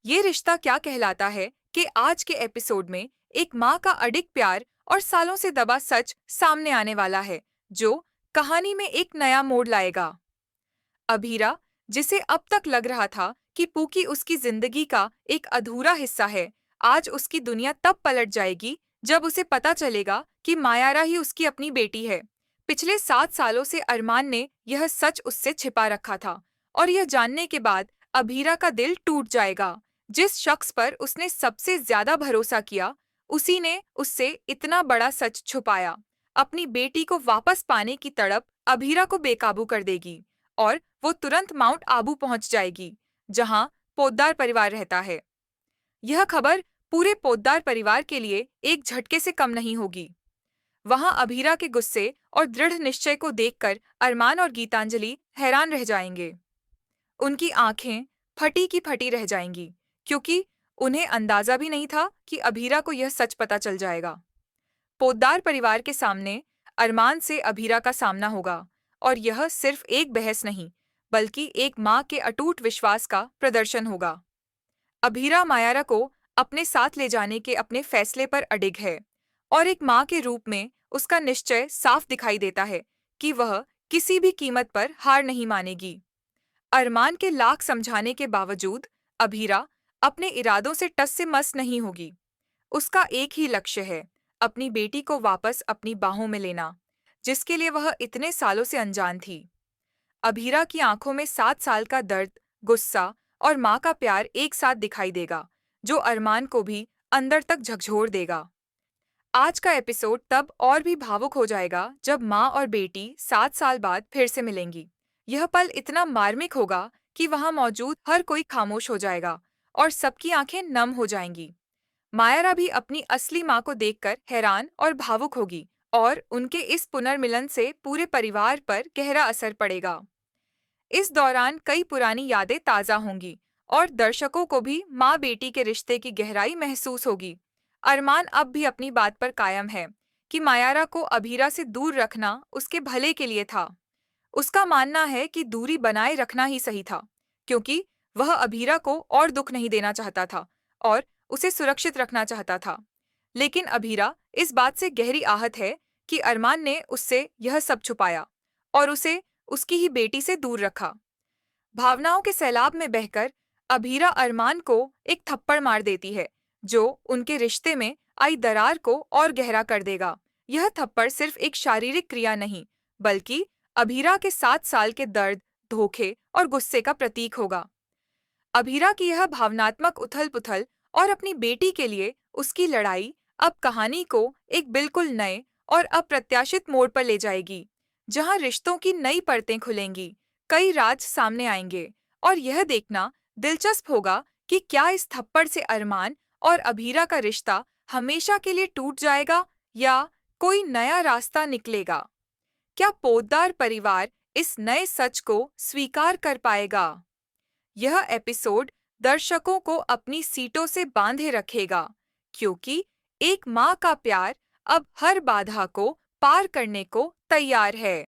ये रिश्ता क्या कहलाता है कि आज के एपिसोड में एक माँ का अडिग प्यार और सालों से दबा सच सामने आने वाला है, जो कहानी में एक नया मोड़ लाएगा। अभीरा, जिसे अब तक लग रहा था कि पूकी उसकी जिंदगी का एक अधूरा हिस्सा है, आज उसकी दुनिया तब पलट जाएगी जब उसे पता चलेगा कि मायारा ही उसकी अपनी बेटी है। पिछले 7 सालों से अरमान ने यह सच उससे छिपा रखा था, और यह जानने के बाद अभीरा का दिल टूट जाएगा। जिस शख्स पर उसने सबसे ज्यादा भरोसा किया, उसी ने उससे इतना बड़ा सच छुपाया। अपनी बेटी को वापस पाने की तड़प अभीरा को बेकाबू कर देगी, और वो तुरंत माउंट आबू पहुंच जाएगी, जहां पोद्दार परिवार रहता है। यह खबर पूरे पोद्दार परिवार के लिए एक झटके से कम नहीं होगी। वहां अभीरा के गुस्से और दृढ़ निश्चय को देखकर अरमान और गीतांजलि हैरान रह जाएंगे। उनकी आंखें फटी की फटी रह जाएंगी, क्योंकि उन्हें अंदाजा भी नहीं था कि अभीरा को यह सच पता चल जाएगा। पोद्दार परिवार के सामने अरमान से अभीरा का सामना होगा, और यह सिर्फ एक बहस नहीं, बल्कि एक माँ के अटूट विश्वास का प्रदर्शन होगा। अभीरा मायारा को अपने साथ ले जाने के अपने फैसले पर अडिग है, और एक माँ के रूप में उसका निश्चय साफ दिखाई देता है कि वह किसी भी कीमत पर हार नहीं मानेगी। अरमान के लाख समझाने के बावजूद अभीरा अपने इरादों से टस से मस नहीं होगी। उसका एक ही लक्ष्य है, अपनी बेटी को वापस अपनी बाहों में लेना, जिसके लिए वह इतने सालों से अनजान थी। अभीरा की आंखों में 7 साल का दर्द, गुस्सा और माँ का प्यार एक साथ दिखाई देगा, जो अरमान को भी अंदर तक झकझोर देगा। आज का एपिसोड तब और भी भावुक हो जाएगा जब माँ और बेटी 7 साल बाद फिर से मिलेंगी। यह पल इतना मार्मिक होगा कि वहां मौजूद हर कोई खामोश हो जाएगा और सबकी आंखें नम हो जाएंगी। मायरा भी अपनी असली माँ को देखकर हैरान और भावुक होगी, और उनके इस पुनर्मिलन से पूरे परिवार पर गहरा असर पड़ेगा। इस दौरान कई पुरानी यादें ताज़ा होंगी, और दर्शकों को भी माँ बेटी के रिश्ते की गहराई महसूस होगी। अरमान अब भी अपनी बात पर कायम है कि मायारा को अभीरा से दूर रखना उसके भले के लिए था। उसका मानना है कि दूरी बनाए रखना ही सही था, क्योंकि वह अभीरा को और दुख नहीं देना चाहता था और उसे सुरक्षित रखना चाहता था। लेकिन अभीरा इस बात से गहरी आहत है कि अरमान ने उससे यह सब छुपाया और उसे उसकी ही बेटी से दूर रखा। भावनाओं के सैलाब में बहकर अभीरा अरमान को एक थप्पड़ मार देती है, जो उनके रिश्ते में आई दरार को और गहरा कर देगा। यह थप्पड़ सिर्फ एक शारीरिक क्रिया नहीं, बल्कि अभीरा के 7 साल के दर्द, धोखे और गुस्से का प्रतीक होगा। अभीरा की यह भावनात्मक उथल-पुथल और अपनी बेटी के लिए उसकी लड़ाई अब कहानी को एक बिल्कुल नए और अप्रत्याशित मोड़ पर ले जाएगी, जहां रिश्तों की नई परतें खुलेंगी, कई राज सामने आएंगे, और यह देखना दिलचस्प होगा कि क्या इस थप्पड़ से अरमान और अभीरा का रिश्ता हमेशा के लिए टूट जाएगा या कोई नया रास्ता निकलेगा। क्या पोद्दार परिवार इस नए सच को स्वीकार कर पाएगा? यह एपिसोड दर्शकों को अपनी सीटों से बांधे रखेगा, क्योंकि एक माँ का प्यार अब हर बाधा को पार करने को तैयार है।